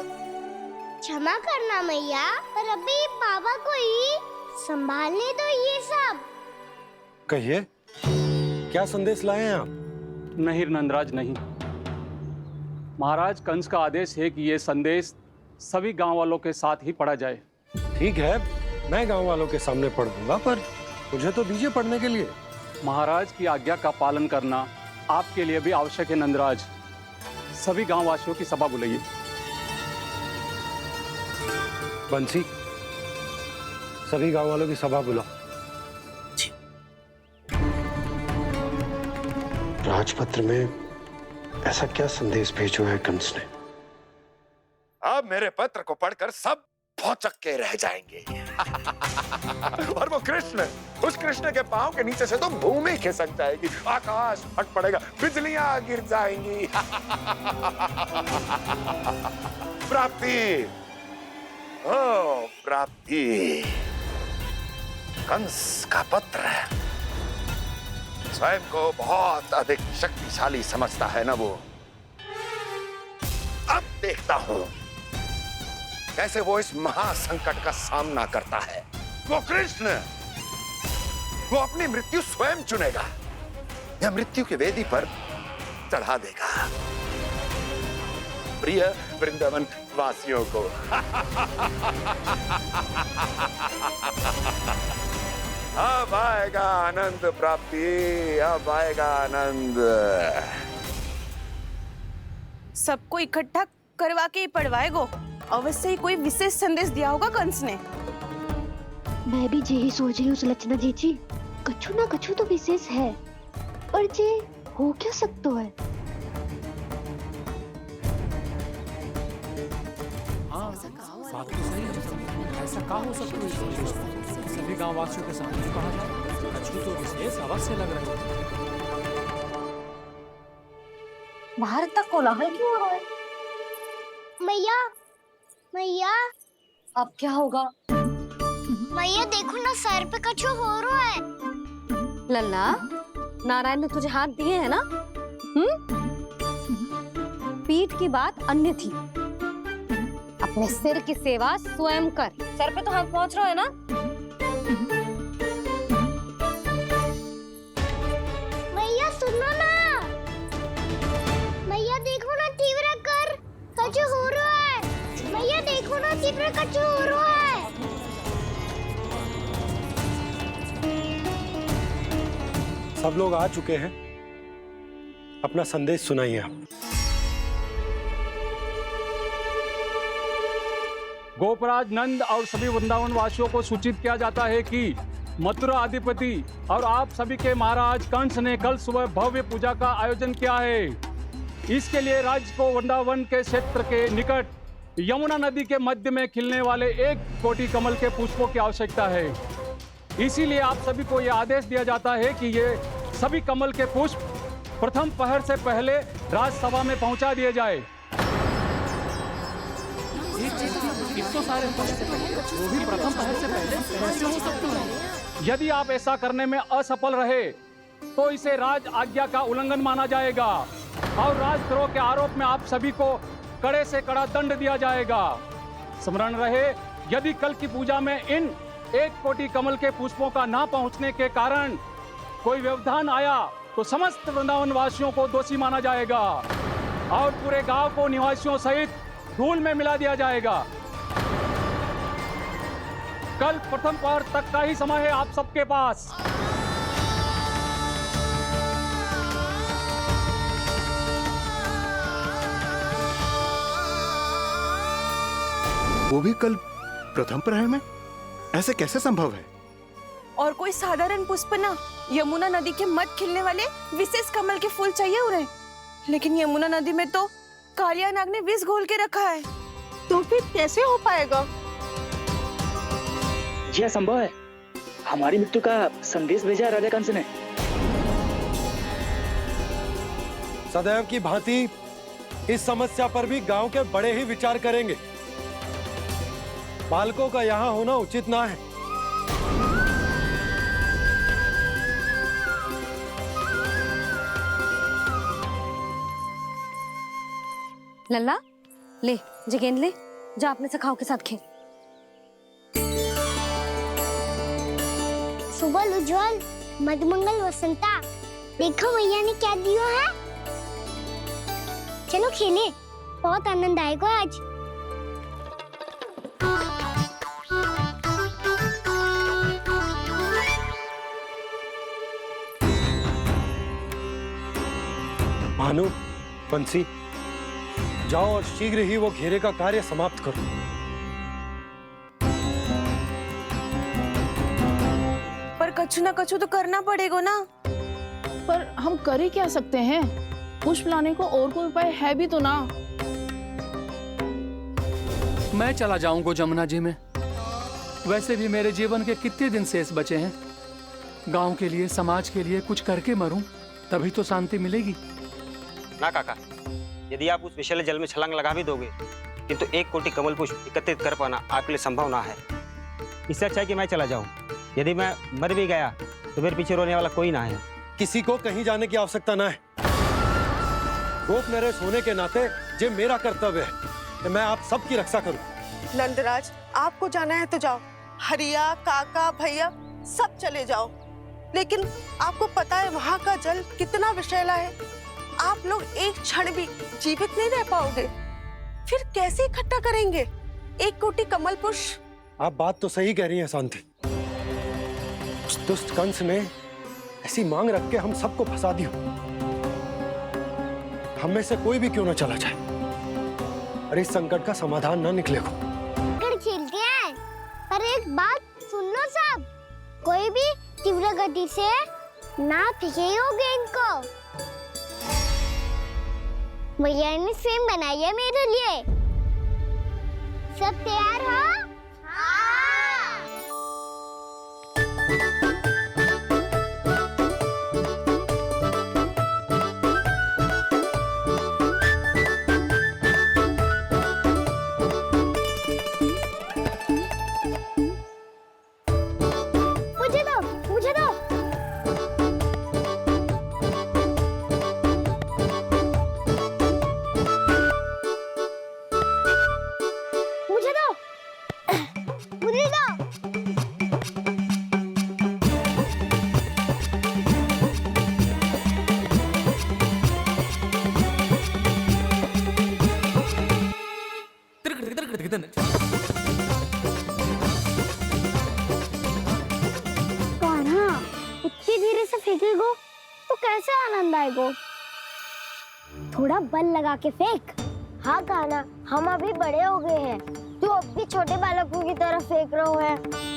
क्षमा करना मैया, पर अभी बाबा को ही संभालने दो ये सब। कहिए, क्या संदेश लाए हैं आप? नहीं नंदराज नहीं। महाराज कंस का आदेश है कि ये संदेश सभी गांव वालों के साथ ही पढ़ा जाए। ठीक है, मैं गांव वालों के सामने पढ़ दूंगा, पर मुझे तो दीजिए पढ़ने के लिए। महाराज की आज्ञा का पालन करना आपके लिए भी आवश्यक है नंदराज। सभी गांव वासियों की सभा बुलाइए। बंसी, सभी गांव वालों की सभा बुलाओ। राजपत्र में ऐसा क्या संदेश भेजा है कंस ने? अब मेरे पत्र को पढ़कर सब भौचक के रह जाएंगे। और वो कृष्ण, उस कृष्ण के पांव के नीचे से तो भूमि खिसक जाएगी, आकाश फट पड़ेगा, बिजलियां गिर जाएंगी। प्राप्ति, ओ प्राप्ति, कंस का पत्र। स्वयं को बहुत अधिक शक्तिशाली समझता है ना वो। अब देखता हूं कैसे वो इस महासंकट का सामना करता है। वो कृष्ण, वो अपनी मृत्यु स्वयं चुनेगा या मृत्यु की वेदी पर चढ़ा देगा प्रिय वृंदावन वासियों को। अब आएगा आनंद प्राप्ति, अब आएगा आनंद। सबको इकट्ठा करवा के ही पढ़वाएगो। अवश्य ही कोई विशेष संदेश दिया होगा कंस ने। मैं भी यही सोच रही हूँ सुलक्षणा जीजी, कछु ना कछु तो विशेष है, पर जे हो क्या सकता है? हाँ, बात तो सही है। ऐसा क्या हो सकता है? सभी गांव वासियों के सामने कहा जाए, कछु तो विशेष अवश्य लग रहे हैं। बाहर इतना कोलाहल क्यों हो रहा है? मैया, मैया, अब क्या होगा? मैया देखो ना, सर पे कछु हो रहा है। लल्ला, नारायण ने तुझे हाथ दिए हैं ना? पीठ की बात अन्य थी। अपने सिर की सेवा स्वयं कर। सर पे तो हाथ पहुंच रहा है ना? मैया सुनो ना, मैया देखो ना, तीव्र कर कछु हो रहा है। मैया देखो ना, तीव्र कछु हो रहा है। सब लोग आ चुके हैं, अपना संदेश सुनाइए आप। गोपराज नंद और सभी वृंदावन वासियों को सूचित किया जाता है कि मथुरा अधिपति और आप सभी के महाराज कंस ने कल सुबह भव्य पूजा का आयोजन किया है। इसके लिए राज्य को वृंदावन के क्षेत्र के निकट यमुना नदी के मध्य में खिलने वाले 1 कोटि कमल के पुष्पों की आवश्यकता है। इसीलिए आप सभी को यह आदेश दिया जाता है कि ये सभी कमल के पुष्प प्रथम पहर से पहले राजसभा में पहुंचा दिए जाए। इतने सारे वो भी प्रथम पहर से पहले कैसे हो सकते हैं? यदि आप ऐसा करने में असफल रहे तो इसे राज आज्ञा का उल्लंघन माना जाएगा और राजद्रोह के आरोप में आप सभी को कड़े से कड़ा दंड दिया जाएगा। स्मरण रहे, यदि कल की पूजा में इन 1 कोटि कमल के पुष्पों का ना पहुंचने के कारण कोई व्यवधान आया तो समस्त वृंदावन वासियों को दोषी माना जाएगा और पूरे गांव को निवासियों सहित धूल में मिला दिया जाएगा। कल प्रथम पहर तक का ही समय है आप सबके पास। वो भी कल प्रथम प्रहर में? ऐसे कैसे संभव है? और कोई साधारण पुष्प ना, यमुना नदी के मध्य खिलने वाले विशेष कमल के फूल चाहिए उन्हें। लेकिन यमुना नदी में तो कालिया नाग ने विष घोल के रखा है, तो फिर कैसे हो पाएगा? यह संभव है। हमारी मृत्यु का संदेश भेजा राजा कंस ने। सदैव की भांति इस समस्या पर भी गांव के बड़े ही विचार करेंगे। बालकों का यहाँ होना उचित ना है। लल्ला, ले जे गेंद ले, जा अपने सखाओं के साथ खेल। सुबह उज्जवल, मधुमंगल वसंता, देखो मैया ने क्या दिया है। चलो खेले, बहुत आनंद आएगा आज। भानु, बंसी, जाओ और शीघ्र ही वो घेरे का कार्य समाप्त करो। कछु ना कछु तो करना पड़ेगा ना। पर हम कर ही क्या सकते हैं? पुष्प लाने को और कोई उपाय है भी तो ना। मैं चला जाऊंगा जमुना जी में। वैसे भी मेरे जीवन के कितने दिन शेष बचे हैं। गांव के लिए, समाज के लिए कुछ करके मरूं, तभी तो शांति मिलेगी। ना काका, यदि आप उस विषैले जल में छलांग लगा भी दोगे, किंतु 1 कोटि कमल पुष्प एकत्रित कर पाना आपके लिए संभव ना है। इससे अच्छा है कि मैं चला जाऊं। यदि मैं मर भी गया तो मेरे पीछे रोने वाला कोई ना है। किसी को कहीं जाने की आवश्यकता ना है। गोप नरेश होने के नाते ये मेरा कर्तव्य है कि मैं आप सबकी रक्षा करूं। नंदराज, आपको जाना है तो जाओ। हरिया, काका, भैया सब चले जाओ। लेकिन आपको पता है वहाँ का जल कितना विषैला है। आप लोग एक क्षण भी जीवित नहीं रह पाओगे। फिर कैसे इकट्ठा करेंगे 1 कोटि कमल पुष्प? आप बात तो सही कह रही हैं शांति। उस दुष्ट कंस ने ऐसी मांग रख के हम सबको फंसा दी। हम में से कोई भी क्यों ना चला जाए और इस संकट का समाधान ना निकले को। खेलते हैं, पर एक बात सुन लो सब, कोई भी तीव्र गति से ना फेंकेगा गेंद को। भैया ने स्वयं बनाई है मेरे लिए। सब तैयार हो? इतनी धीरे से फेंकेगो तो कैसे आनंद आएगो? थोड़ा बल लगा के फेंक। हाँ कान्हा, हम अभी बड़े हो गए हैं, तू अब भी छोटे बालकों की तरह फेंक रहा है।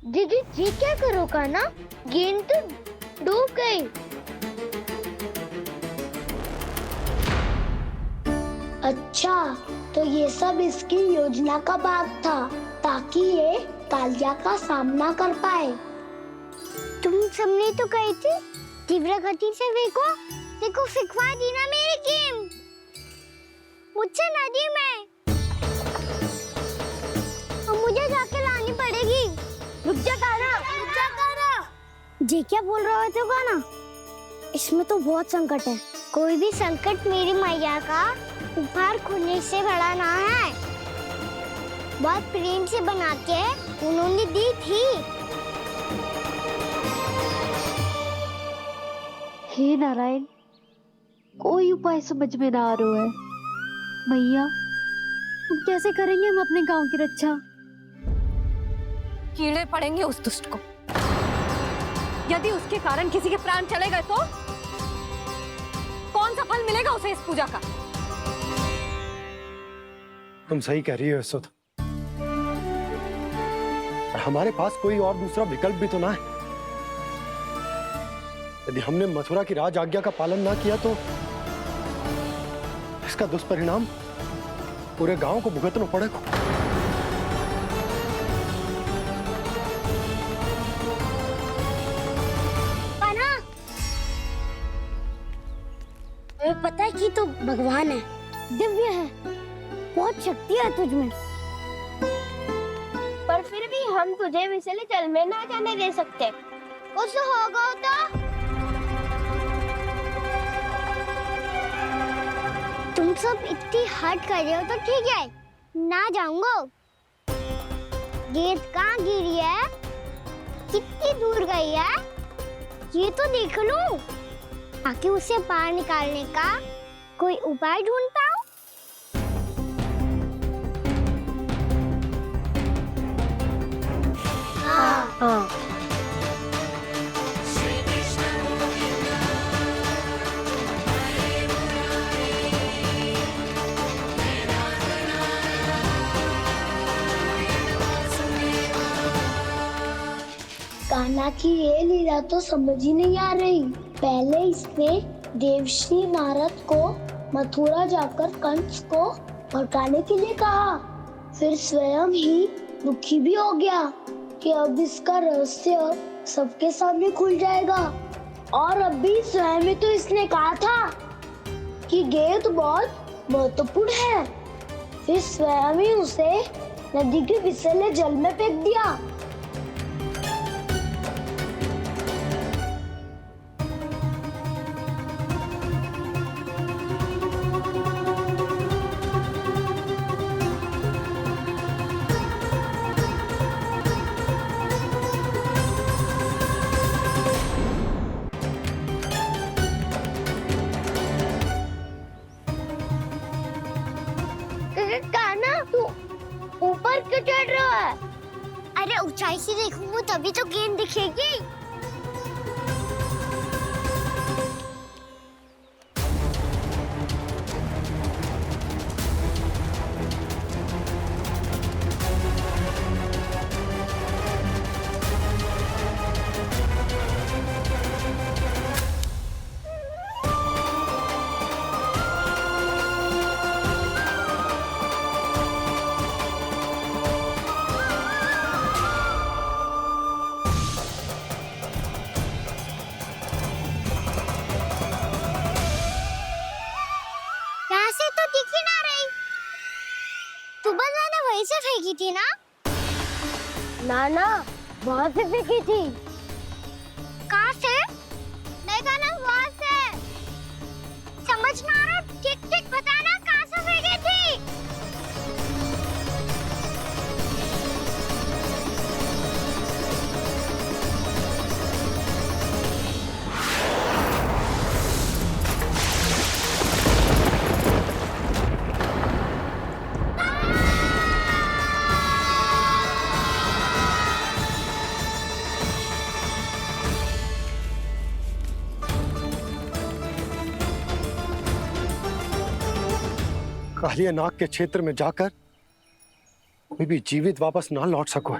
दीदी जी क्या करो कान्हा, गेंद तो डूब गई। अच्छा, तो ये सब इसकी योजना का भाग था ताकि ये कालिया का सामना कर पाए। तुम सबने तो कही थी तीव्र गति से फेंको, देखो सिखवा दी ना मेरी गेम मुझसे नदी में। अब मुझे जाके लानी पड़ेगी। रुक जा कान्हा, रुक जा कान्हा। जी क्या बोल रहे थे कान्हा? इसमें तो बहुत संकट है। कोई भी संकट मेरी मैया का उपहार खोने से बड़ा ना है। बहुत प्रेम से बना के उन्होंने दी थी। हे नारायण, कोई उपाय समझ में ना आ रहा है। मैया, हम कैसे करेंगे हम अपने गांव की रक्षा? कीड़े पड़ेंगे उस दुष्ट को। यदि उसके कारण किसी के प्राण चले गए तो कौन सा फल मिलेगा उसे इस पूजा का? तुम सही कह रही हो यशोदा। हमारे पास कोई और दूसरा विकल्प भी तो ना है। यदि हमने मथुरा की राज आज्ञा का पालन ना किया तो इसका दुष्परिणाम पूरे गांव को भुगतना पड़ेगा। तुम्हें पता है कि तो भगवान है, दिव्य है, बहुत शक्ति है तुझमें। पर फिर भी हम तुझे विषैले जल में ना जाने दे सकते। कुछ होगा तो तुम सब इतनी हट कर रहे हो तो ठीक है, ना जाऊंगा। गेंद कहाँ गिरी है, कितनी दूर गई है, ये तो देख लूं, ताकि उसे बाहर निकालने का कोई उपाय ढूंढता हूँ। कान्हा की ये लीला तो समझ ही नहीं आ रही। पहले इसने देवश्री नारद को मथुरा जाकर कंस को भड़काने के लिए कहा, फिर स्वयं ही दुखी भी हो गया कि अब इसका रहस्य सबके सामने खुल जाएगा। और अभी स्वयं ही तो इसने कहा था कि गेंद बहुत महत्वपूर्ण है, फिर स्वयं ही उसे नदी के विषैले जल में फेंक दिया। कान्हा, तू ऊपर क्यों चढ़ रहा है? अरे ऊंचाई से देखूंगा तभी तो गेंद दिखेगी। से फेंकी थी ना? ना, वहाँ से फेंकी थी। कहाँ से? मैं कहा ना वहाँ से। समझ ना आ रहा, ठीक बताना कहाँ से फेंकी थी? कालिया नाग के क्षेत्र में जाकर कोई भी जीवित वापस ना लौट सको।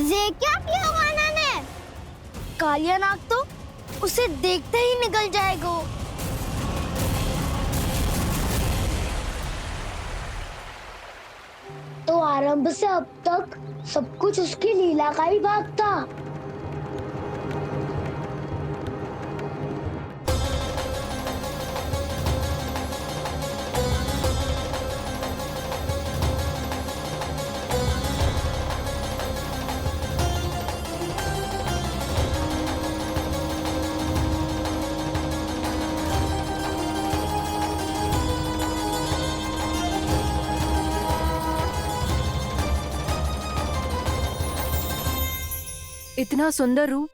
ये क्या किया वाना ने? कालिया नाग तो उसे देखते ही निकल जाएगा। तो आरंभ से अब तक सब कुछ उसकी लीला का ही भाग था। इतना सुंदर रूप,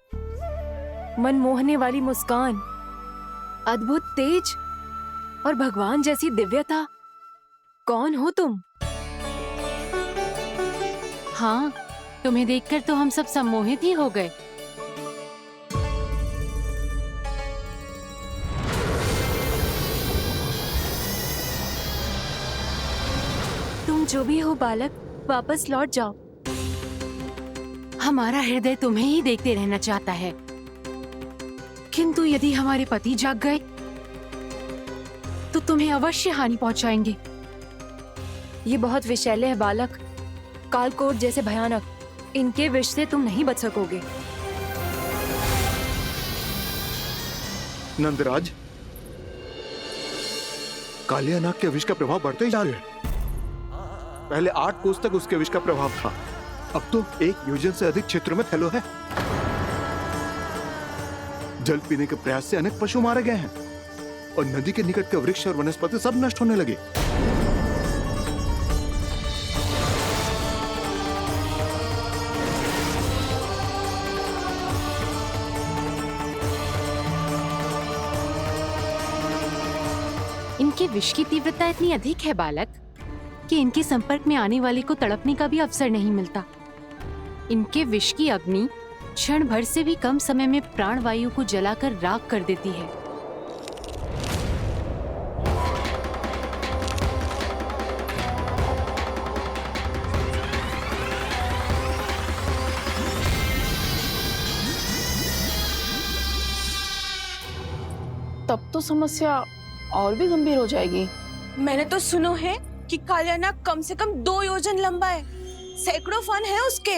मन मोहने वाली मुस्कान, अद्भुत तेज और भगवान जैसी दिव्यता। कौन हो तुम? हाँ, तुम्हें देखकर तो हम सब सम्मोहित ही हो गए। जो भी हो बालक, वापस लौट जाओ। हमारा हृदय तुम्हें ही देखते रहना चाहता है, किंतु यदि हमारे पति जाग गए तो तुम्हें अवश्य हानि पहुंचाएंगे। ये बहुत विषैले है बालक, कालकोट जैसे भयानक। इनके विष से तुम नहीं बच सकोगे। नंदराज, कालिया नाग के विष का प्रभाव बढ़ते ही जा रहा है। पहले 8 कोस तक उसके विष का प्रभाव था, अब तो 1 योजन से अधिक क्षेत्र में फैलो है। जल पीने के प्रयास से अनेक पशु मारे गए हैं और नदी के निकट के वृक्ष और वनस्पति सब नष्ट होने लगे। इनके विष की तीव्रता इतनी अधिक है बालक कि इनके संपर्क में आने वाले को तड़पने का भी अवसर नहीं मिलता। इनके विष की अग्नि क्षण भर से भी कम समय में प्राण वायु को जलाकर राख कर देती है। तब तो समस्या और भी गंभीर हो जाएगी। मैंने तो सुनो है कि कालिया नाग कम से कम 2 योजन लंबा है, सैकड़ों फन है उसके।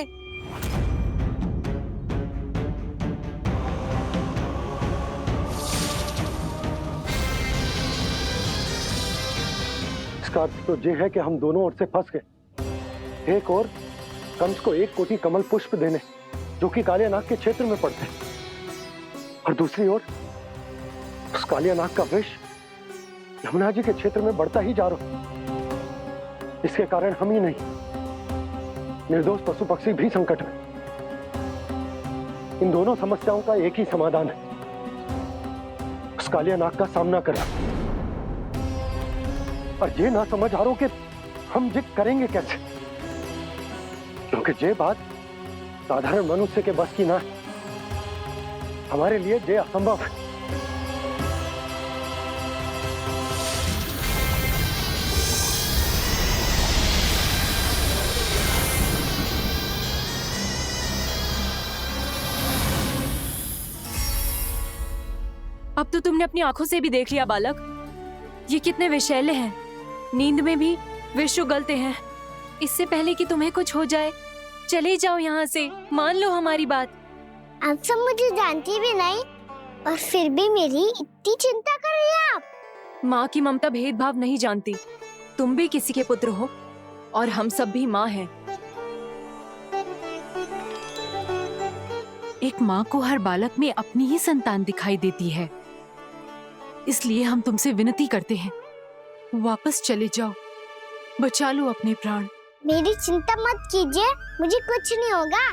इसका अर्थ तो ये है कि हम दोनों ओर से फंस गए। एक और कंस को 1 कोटि कमल पुष्प देने जो कि कालिया नाग के क्षेत्र में पड़ते हैं, और दूसरी ओर उस कालिया नाग का विष यमुना जी के क्षेत्र में बढ़ता ही जा रहा। इसके कारण हम ही नहीं, निर्दोष पशु पक्षी भी संकट में। इन दोनों समस्याओं का एक ही समाधान है, उस कालिया नाग का सामना करना। और ये ना समझ आ रहा कि हम ये करेंगे कैसे, क्योंकि ये बात साधारण मनुष्य के बस की ना है। हमारे लिए ये असंभव है। अब तो तुमने अपनी आंखों से भी देख लिया बालक, ये कितने विषैले हैं। नींद में भी विष उगलते हैं। इससे पहले कि तुम्हें कुछ हो जाए, चले जाओ यहाँ से, मान लो हमारी बात। आप सब मुझे जानती भी नहीं और फिर भी मेरी इतनी चिंता कर रही हैं आप। माँ की ममता भेदभाव नहीं जानती। तुम भी किसी के पुत्र हो और हम सब भी माँ हैं। एक माँ को हर बालक में अपनी ही संतान दिखाई देती है, इसलिए हम तुमसे विनती करते हैं, वापस चले जाओ, बचा लो अपने प्राण। मेरी चिंता मत कीजिए, मुझे कुछ नहीं होगा।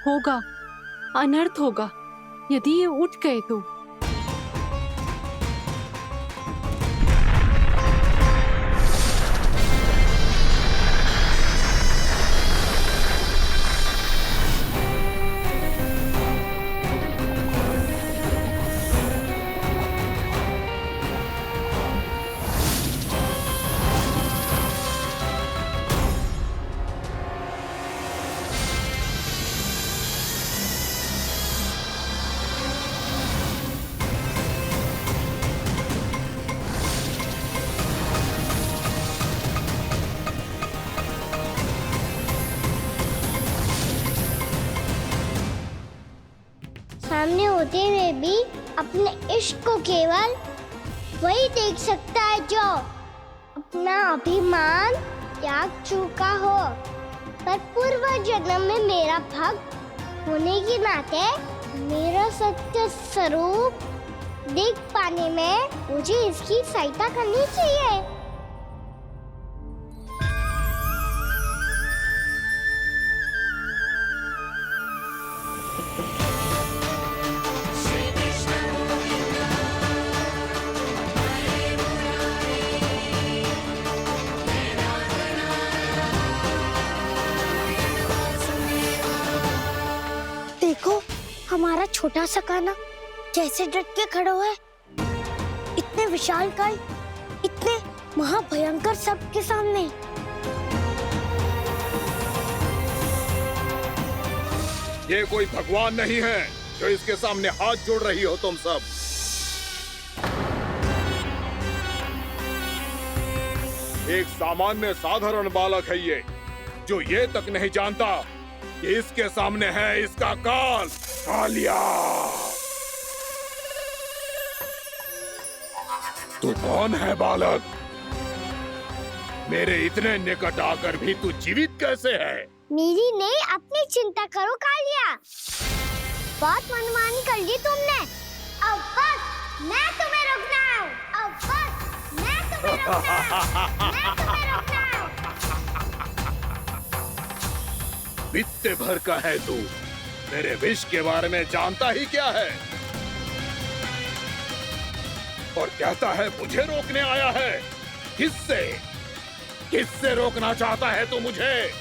होगा, अनर्थ होगा यदि ये उठ गए तो। सामने होते हुए भी अपने इश्क को केवल वही देख सकता है जो अपना अभिमान त्याग चुका हो। पर पूर्व जन्म में मेरा भक्त होने के नाते मेरा सत्य स्वरूप देख पाने में मुझे इसकी सहायता करनी चाहिए। देखो हमारा छोटा सा कान्हा कैसे डट के खड़ा हुआ है। इतने विशालकाय, इतने महाभयंकर सबके सामने। ये कोई भगवान नहीं है जो इसके सामने हाथ जोड़ रही हो तुम सब। एक सामान्य साधारण बालक है ये, जो ये तक नहीं जानता कि इसके सामने है इसका काल, कालिया। तू कौन है बालक? मेरे इतने निकट आकर भी तू जीवित कैसे है? मेरी नहीं, अपनी चिंता करो कालिया। बहुत मनमानी कर ली तुमने। अब बस मैं तुम्हें रोकना हूँ। अब बस मैं तुम्हें रोकना हूँ। बित्ते भर का है तू, मेरे विष के बारे में जानता ही क्या है? और कहता है मुझे रोकने आया है। किससे? किससे रोकना चाहता है तू मुझे?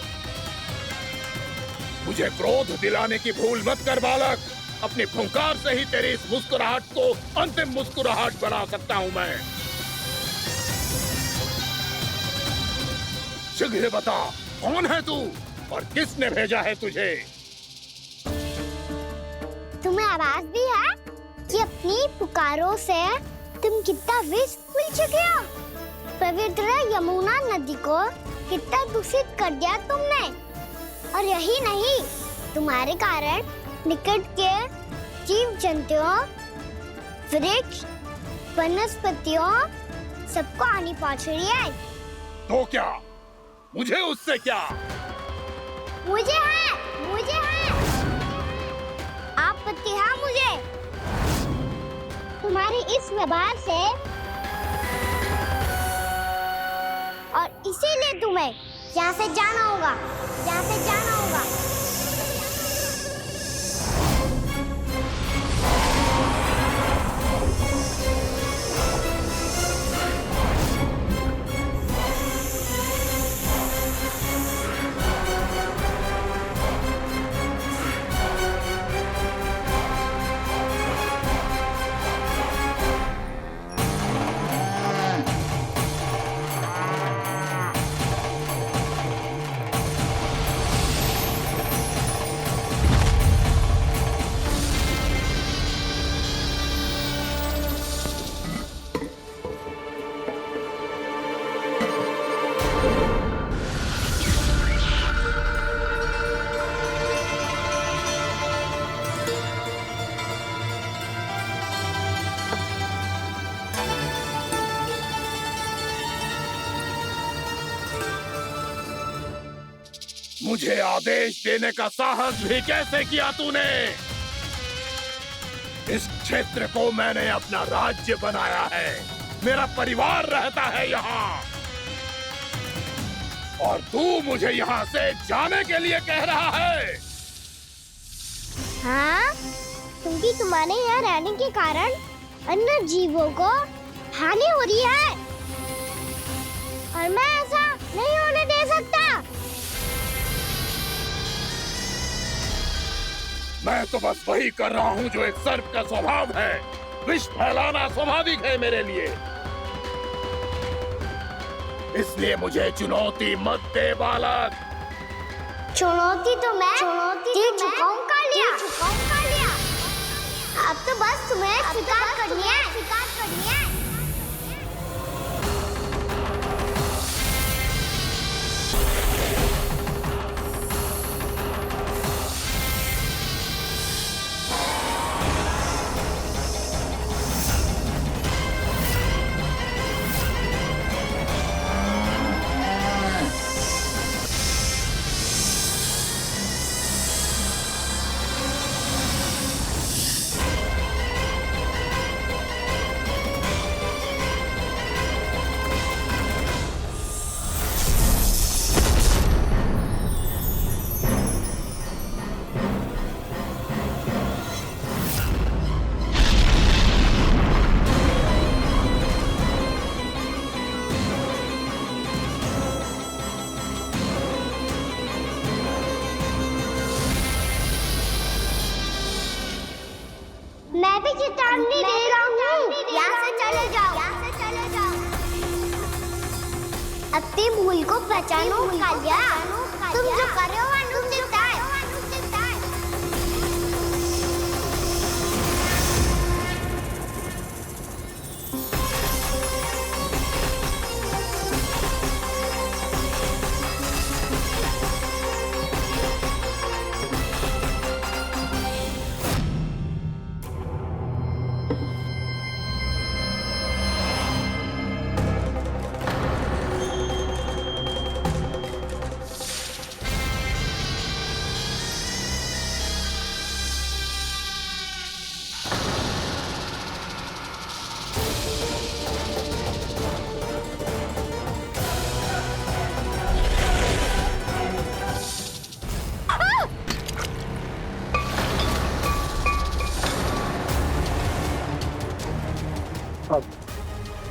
मुझे क्रोध दिलाने की भूल मत कर बालक। अपनी फुंकार से ही तेरी इस मुस्कुराहट को अंतिम मुस्कुराहट बना सकता हूं मैं। शीघ्र बता, कौन है तू और किसने भेजा है तुझे? तुम्हें आवाज भी है कि अपनी पुकारों से तुम कितना विष भूल चुके हो। पवित्र यमुना नदी को कितना दूषित कर दिया तुमने। और यही नहीं, तुम्हारे कारण निकट के जीव जंतुओं, वृक्ष, वनस्पतियों सबको हानि पहुंच रही है। तो क्या? मुझे उससे क्या? मुझे है, आपत्ति है मुझे तुम्हारी इस व्यवहार से, और इसीलिए तुम्हें यहाँ से जाना होगा। मुझे आदेश देने का साहस भी कैसे किया तूने? इस क्षेत्र को मैंने अपना राज्य बनाया है, मेरा परिवार रहता है यहाँ, और तू मुझे यहाँ से जाने के लिए कह रहा है? हाँ, क्योंकि तुम्हारे यहाँ रहने के कारण अन्य जीवों को हानि हो रही है, और मैं ऐसा नहीं होने दे सकता। मैं तो बस वही कर रहा हूँ जो एक सर्प का स्वभाव है। विष फैलाना स्वाभाविक है मेरे लिए, इसलिए मुझे चुनौती मत दे बालक। चुनौती तो मैं दे चुका हूँ कालिया। अब तो बस तुम्हें स्वीकार करनी है। मैं भी चेतावनी दे रहा हूँ, यहाँ से चले जाओ। अपनी भूल को पहचानो कालिया। तुम जो कर रहे हो वो अनुचित है।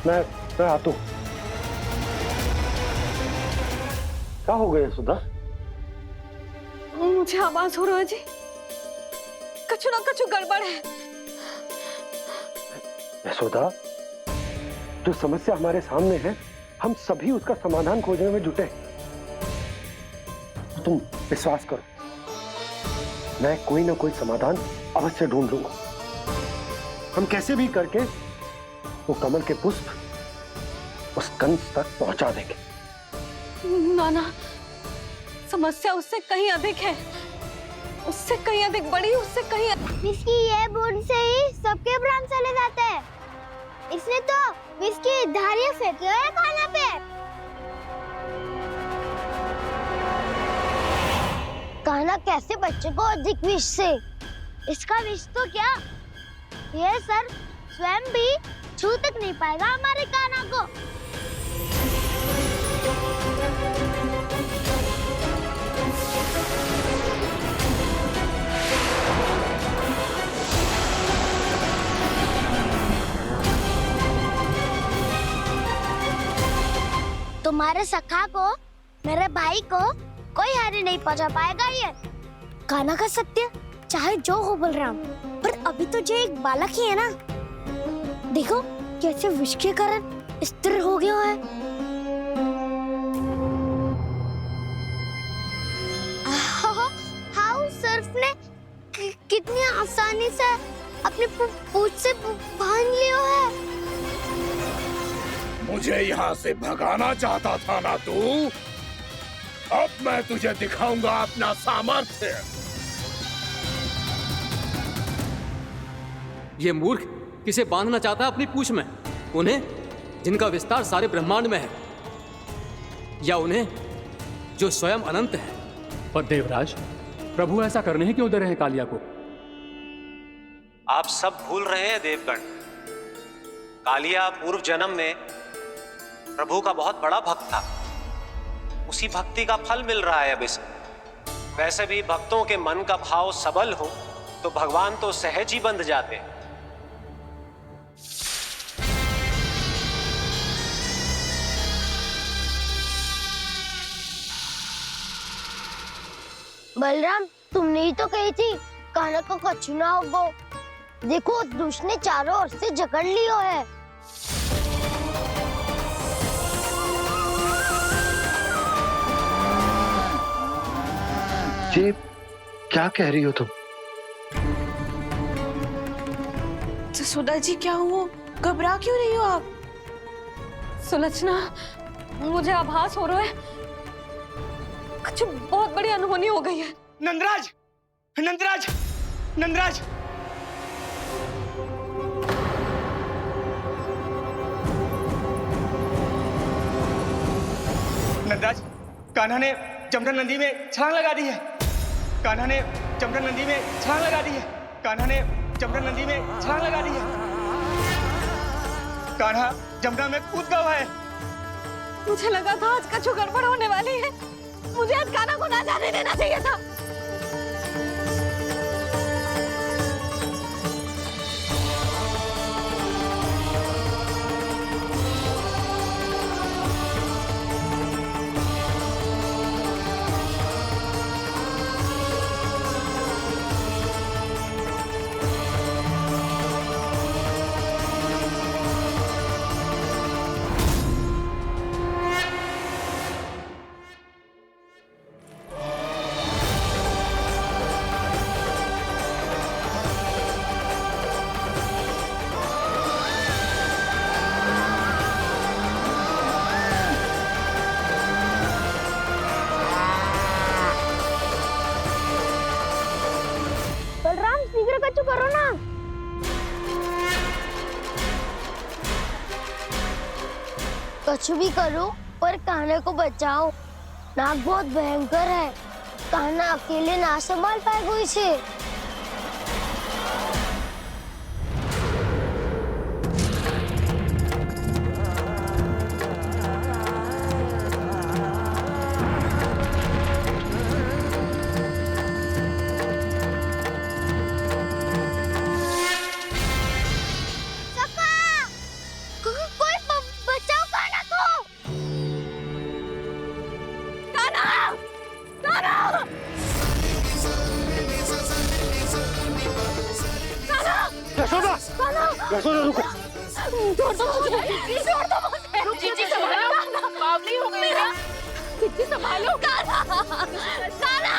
मैं आता हूँ। क्या हो गया सुधा? मुझे आवाज हो रहा है जी, कछु ना कछु गड़बड़ है। यशोदा, जो समस्या हमारे सामने है, हम सभी उसका समाधान खोजने में जुटे। तुम विश्वास करो, मैं कोई ना कोई समाधान अवश्य ढूंढ लूंगा। हम कैसे भी करके वो कमल के पुष्प उस कंस तक पहुंचा देंगे। नाना, समस्या उससे कहीं अधिक है, उससे कहीं अधिक बड़ी, उससे कहीं इसकी ये बूंद से ही सबके प्राण चले जाते हैं। इसने तो विष की धारियां फेंकी है खाना पे। कान्हा कैसे बच्चे को अधिक विष से? इसका विष तो क्या, ये सर स्वयं भी छू तक नहीं पाएगा हमारे कान्हा को। तुम्हारे सखा को, मेरे भाई को कोई हानि नहीं पहुंचा पाएगा। ये कान्हा का सत्य चाहे जो हो बलराम, पर अभी तो जो एक बालक ही है ना। देखो कैसे विष के कारण स्थिर हो गया है। हाउ सर्फ ने कितनी आसानी से अपनी पूंछ से बांध लिया है। मुझे यहाँ से भगाना चाहता था ना तू? अब मैं तुझे दिखाऊंगा अपना सामर्थ्य। ये मूर्ख किसे बांधना चाहता है अपनी पूंछ में? उन्हें जिनका विस्तार सारे ब्रह्मांड में है, या उन्हें जो स्वयं अनंत है? पर देवराज, प्रभु ऐसा करने ही क्यों दे रहे हैं कालिया को? आप सब भूल रहे हैं देवगण, कालिया पूर्व जन्म में प्रभु का बहुत बड़ा भक्त था। उसी भक्ति का फल मिल रहा है अब इसे। वैसे भी भक्तों के मन का भाव सबल हो तो भगवान तो सहज ही बंध जाते हैं। बलराम, तुमने ही तो कही थी कान्हा को कछु ना होगो। देखो दुष्ट ने चारों ओर से जकड़ लियो है। ये क्या कह रही हो तुम? सुधा जी, क्या हुआ? घबरा क्यों रही हो आप? सुलक्षणा, मुझे आभास हो रहा है कुछ बहुत बड़ी अनहोनी हो गई है। नंदराज, नंदराज, नंदराज! नंदराज, कान्हा ने जमुना नदी में छलांग लगा दी है। कान्हा ने जमुना नदी में छलांग लगा दी है। कान्हा ने जमुना नदी में छलांग लगा दी है। कान्हा जमुना में कूद गया है। मुझे लगा था आज कछु गड़बड़ होने वाली है। मुझे आज कान्हा को ना जाने देना चाहिए था। कुछ भी करो पर कान्हा को बचाओ। नाग बहुत भयंकर है, कान्हा अकेले ना संभाल पाएगा इसे। यशोदा रुको। छोड़ दो मुझे, छोड़ दो मुझे। जीजी संभालो, बावली हो गई क्या? जीजी संभालो। कान्हा, कान्हा।